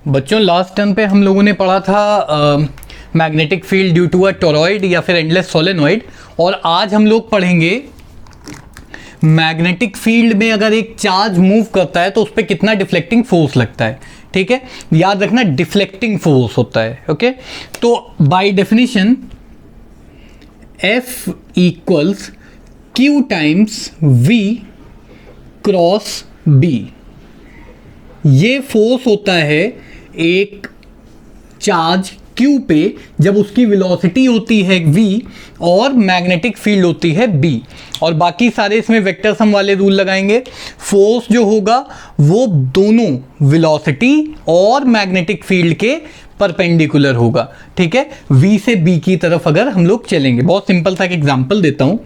बच्चों last term पे हम लोगों ने पढ़ा था magnetic field due to a toroid या फिर एंडलेस सोलेनॉइड, और आज हम लोग पढ़ेंगे मैग्नेटिक फील्ड में अगर एक चार्ज मूव करता है तो उस पर कितना डिफ्लेक्टिंग फोर्स लगता है। ठीक है, याद रखना डिफ्लेक्टिंग फोर्स होता है। ओके, तो by definition F equals Q times V cross B। ये फोर्स होता है एक चार्ज Q पे जब उसकी वेलोसिटी होती है V और मैग्नेटिक फील्ड होती है B, और बाकी सारे इसमें वेक्टर सम वाले रूल लगाएंगे। फोर्स जो होगा वो दोनों वेलोसिटी और मैग्नेटिक फील्ड के परपेंडिकुलर होगा। ठीक है, V से B की तरफ अगर हम लोग चलेंगे, बहुत सिंपल सा एक एग्जांपल देता हूं।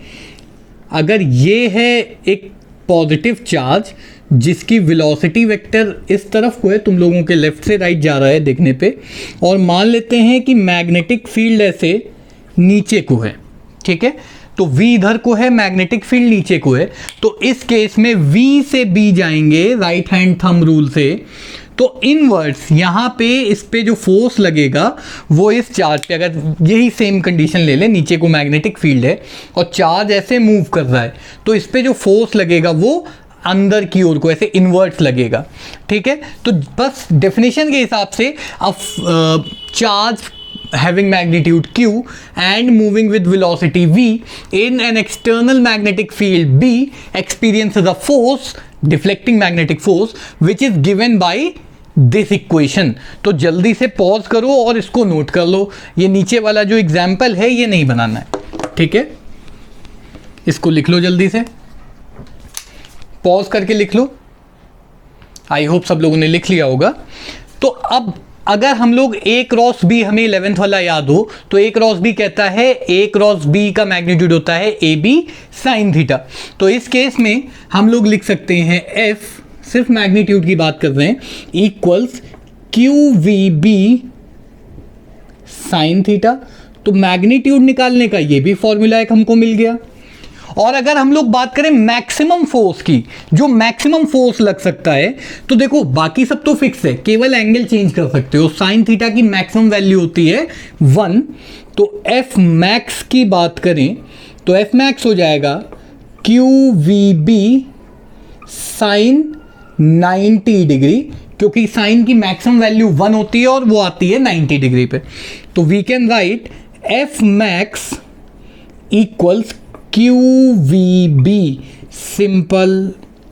अगर ये है एक पॉजिटिव चार्ज जिसकी वेलोसिटी वेक्टर इस तरफ को है, तुम लोगों के लेफ्ट से राइट जा रहा है देखने पे, और मान लेते हैं कि मैग्नेटिक फील्ड ऐसे नीचे को है। ठीक है, तो V इधर को है, मैग्नेटिक फील्ड नीचे को है, तो इस केस में V से B जाएंगे राइट हैंड थंब रूल से, तो इनवर्ड्स यहाँ पे इस पे जो फोर्स लगेगा वो इस चार्ज पे, अगर यही सेम कंडीशन ले लें, नीचे को मैग्नेटिक फील्ड है और चार्ज ऐसे मूव कर रहा है, तो इस पे जो फोर्स लगेगा वो अंदर की ओर को ऐसे इनवर्ट्स लगेगा। ठीक है, तो बस डेफिनेशन के हिसाब से charge having magnitude Q and moving with velocity V in an external magnetic field B experiences a force, deflecting magnetic force, which is given by this equation। तो जल्दी से पॉज करो और इसको नोट कर लो। ये नीचे वाला जो एग्जाम्पल है ये नहीं बनाना है। ठीक है, इसको लिख लो जल्दी से, पॉज करके लिख लो। आई होप सब लोगों ने लिख लिया होगा। तो अब अगर हम लोग A क्रॉस B, हमें 11th वाला याद हो, तो A क्रॉस B कहता है A क्रॉस B का मैग्नीट्यूड होता है AB साइन थीटा। तो इस केस में हम लोग लिख सकते हैं F, सिर्फ मैग्नीट्यूड की बात कर रहे हैं, इक्वल्स QVB साइन थीटा। तो मैग्नीट्यूड निकालने का ये भी फॉर्मूला एक हमको मिल गया। और अगर हम लोग बात करें मैक्सिमम फोर्स की, जो मैक्सिमम फोर्स लग सकता है, तो देखो बाकी सब तो फिक्स है, केवल एंगल चेंज कर सकते हो। साइन थीटा की मैक्सिमम वैल्यू होती है 1, तो एफ मैक्स की बात करें तो एफ मैक्स हो जाएगा QVB साइन 90 डिग्री, क्योंकि साइन की मैक्सिमम वैल्यू 1 होती है और वो आती है 90 डिग्री पे। तो we can write F max equals QVB, simple,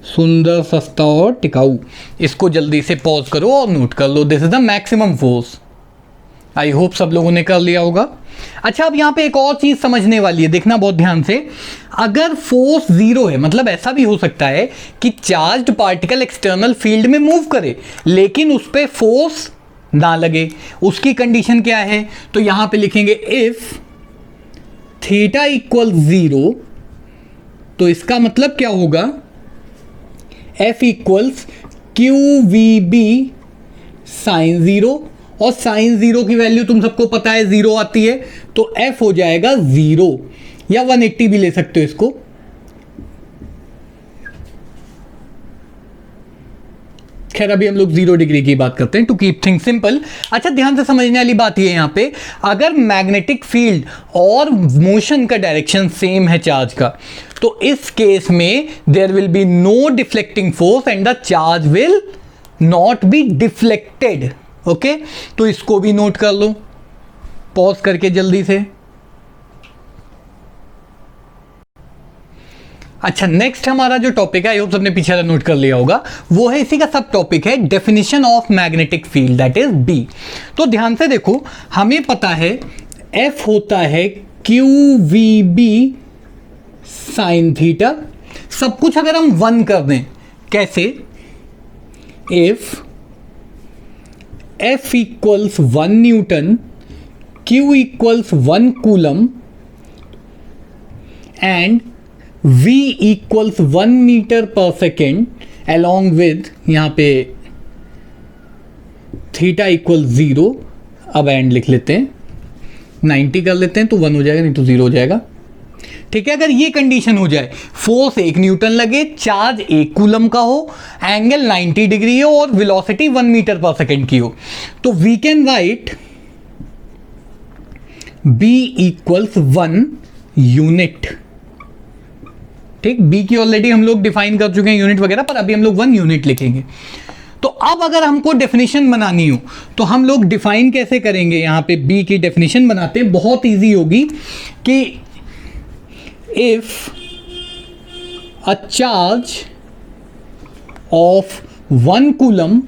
सुंदर, सस्ता और टिकाऊ। इसको जल्दी से पॉज करो और नोट कर लो, this is the maximum force. I hope सब लोगों ने कर लिया होगा। अच्छा, अब यहाँ पे एक और चीज समझने वाली है, देखना बहुत ध्यान से। अगर फोर्स जीरो है, मतलब ऐसा भी हो सकता है कि चार्ज्ड पार्टिकल एक्सटर्नल फील्ड में मूव करे लेकिन उस पर फोर्स ना लगे, उसकी कंडीशन क्या है? तो यहां पे लिखेंगे इफ थीटा इक्वल 0, तो इसका मतलब क्या होगा? F इक्वल्स QVB साइन 0, और साइन 0 की वैल्यू तुम सबको पता है 0 आती है, तो F हो जाएगा 0, या 180 भी ले सकते हो इसको। खैर अभी हम लोग 0 डिग्री की बात करते हैं टू कीप थिंग सिंपल। अच्छा, ध्यान से समझने वाली बात ये है यहाँ पे, अगर मैग्नेटिक फील्ड और मोशन का डायरेक्शन सेम है चार्ज का, तो इस केस में there will be no deflecting force and the charge will not be deflected. Okay, तो इसको भी नोट कर लो पॉज करके जल्दी से। अच्छा, नेक्स्ट हमारा जो टॉपिक है, आई होप सबने पीछे नोट कर लिया होगा, वो है इसी का सब टॉपिक है definition of magnetic field, that is B। तो ध्यान से देखो, हमें पता है F होता है QVB साइन थीटा। सब कुछ अगर हम 1 कर दें, कैसे? If F equals 1 newton, Q equals 1 coulomb and V equals 1 metre per second along with, यहाँ पे थीटा इक्वल 0, अब एंड लिख लेते हैं, 90 कर लेते हैं तो 1 हो जाएगा, नहीं तो 0 हो जाएगा। ठीक है, अगर ये कंडीशन हो जाए, फोर्स 1 न्यूटन लगे, चार्ज 1 कूलम का हो, एंगल 90 डिग्री हो और वेलोसिटी 1 मीटर पर सेकेंड की हो, तो we can write B equals 1 unit. ठीक, B की ऑलरेडी हम लोग डिफाइन कर चुके हैं यूनिट वगैरह, पर अभी हम लोग 1 यूनिट लिखेंगे। तो अब अगर हमको डेफिनेशन बनानी हो तो हम लोग डिफाइन कैसे करेंगे? यहां पे B की डेफिनेशन बनाते हैं, बहुत इजी होगी कि if a charge of 1 coulomb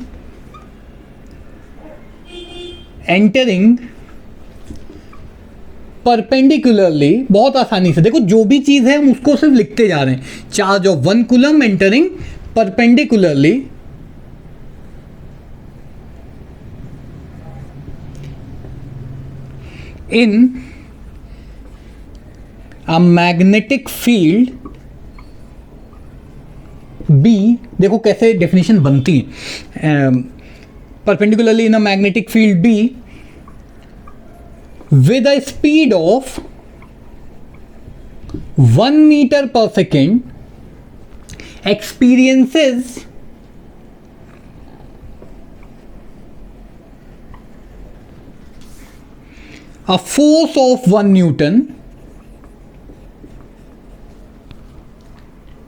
entering perpendicularly, बहुत आसानी से देखो, जो भी चीज है हम उसको सिर्फ लिखते जा रहे हैं, charge of 1 coulomb entering perpendicularly in a magnetic field B, देखो कैसे डेफिनेशन बनती है, perpendicularly in a magnetic field B with a speed of 1 meter per second experiences a force of 1 Newton,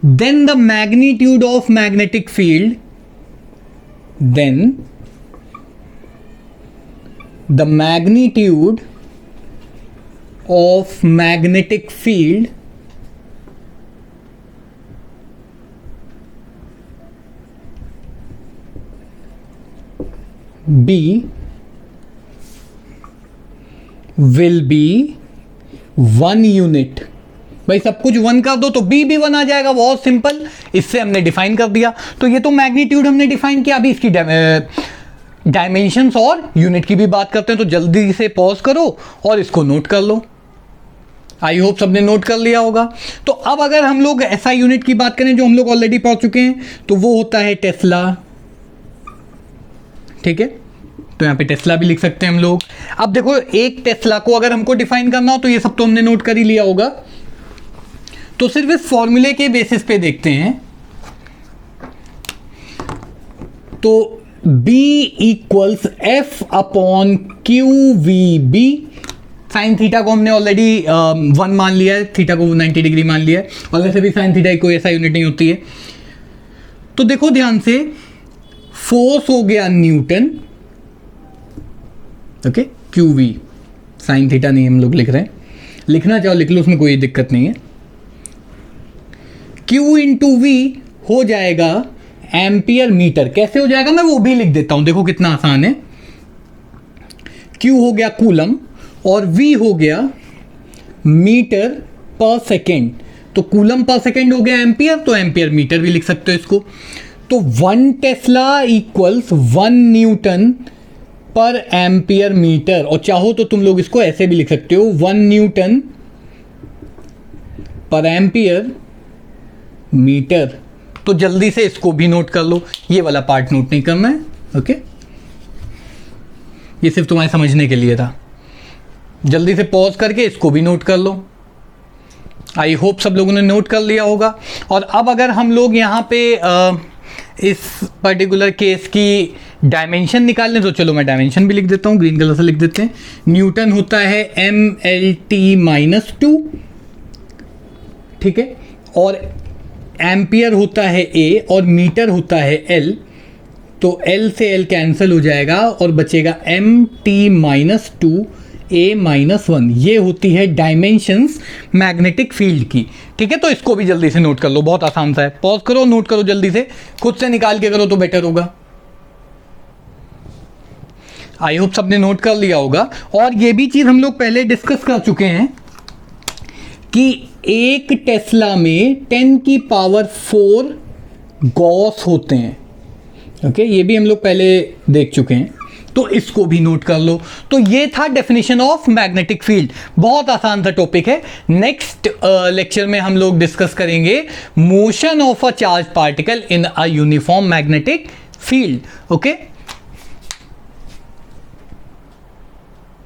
then the magnitude of magnetic field, then the magnitude of magnetic field B will be 1 unit. भाई सब कुछ 1 कर दो तो B भी 1 आ जाएगा, बहुत simple, इससे हमने डिफाइन कर दिया। तो ये तो मैग्नीट्यूड हमने डिफाइन किया, अभी इसकी डायमेंशंस और यूनिट की भी बात करते हैं। तो जल्दी से पॉज करो और इसको नोट कर लो। आई होप सबने नोट कर लिया होगा। तो अब अगर हम लोग ऐसा यूनिट की बात करें जो हम लोग ऑलरेडी पढ़ चुके हैं, तो वो होता है टेस्ला। ठीक है, तो यहाँ पे टेस्ला भी लिख सकते हैं हम लोग। अब देखो, एक टेस्ला को अगर हमको डिफाइन करना हो तो ये सब तो हमने नोट कर ही लिया होगा, तो सिर्फ इस फॉर्मूले के बेसिस पे देखते हैं। तो B equals F upon Q V B. Sine theta को हमने ऑलरेडी 1 मान लिया है, थीटा को 90 डिग्री मान लिया है, और वैसे भी साइन थीटा की कोई ऐसा यूनिट नहीं होती है। तो देखो ध्यान से, फोर्स हो गया newton, okay, Q V, sine theta नहीं हम लोग लिख रहे हैं, लिखना चाहो लिख लो, उसमें कोई दिक्कत नहीं है। Q इंटू वी हो जाएगा एम्पियर मीटर। कैसे हो जाएगा मैं वो भी लिख देता हूं, देखो कितना आसान है। Q हो गया कूलम और V हो गया मीटर पर सेकेंड, तो कूलम पर सेकेंड हो गया एम्पियर, तो एम्पियर मीटर भी लिख सकते हो इसको। तो 1 टेस्ला इक्वल्स 1 न्यूटन पर एम्पियर मीटर, और चाहो तो तुम लोग इसको ऐसे भी लिख सकते हो, 1 न्यूटन पर एम्पियर मीटर। तो जल्दी से इसको भी नोट कर लो, ये वाला पार्ट नोट नहीं करना है, ओके, ये सिर्फ तुम्हारे समझने के लिए था। जल्दी से पॉज करके इसको भी नोट कर लो। आई होप सब लोगों ने नोट कर लिया होगा। और अब अगर हम लोग यहाँ पे इस पर्टिकुलर केस की डायमेंशन निकाल लें, तो चलो मैं डायमेंशन भी लिख देता हूँ, ग्रीन कलर से लिख देते हैं। न्यूटन होता है MLT-2, ठीक है, और एम्पियर होता है A और मीटर होता है L, तो L से L कैंसिल हो जाएगा और बचेगा MT-2A-1। ये होती है डायमेंशंस मैग्नेटिक फील्ड की। ठीक है, तो इसको भी जल्दी से नोट कर लो, बहुत आसान सा है। पॉज करो, नोट करो, जल्दी से खुद से निकाल के करो तो बेटर होगा। आई होप सबने नोट कर लिया होगा। और ये भी चीज़ हम लोग पहले डिस्कस कर चुके हैं कि एक टेस्ला में 10 की पावर 4 गॉस होते हैं। ओके, ये भी हम लोग पहले देख चुके हैं, तो इसको भी नोट कर लो। तो ये था डेफिनेशन ऑफ मैग्नेटिक फील्ड, बहुत आसान सा टॉपिक है। नेक्स्ट लेक्चर में हम लोग डिस्कस करेंगे motion of a charge particle in a uniform magnetic field. Okay.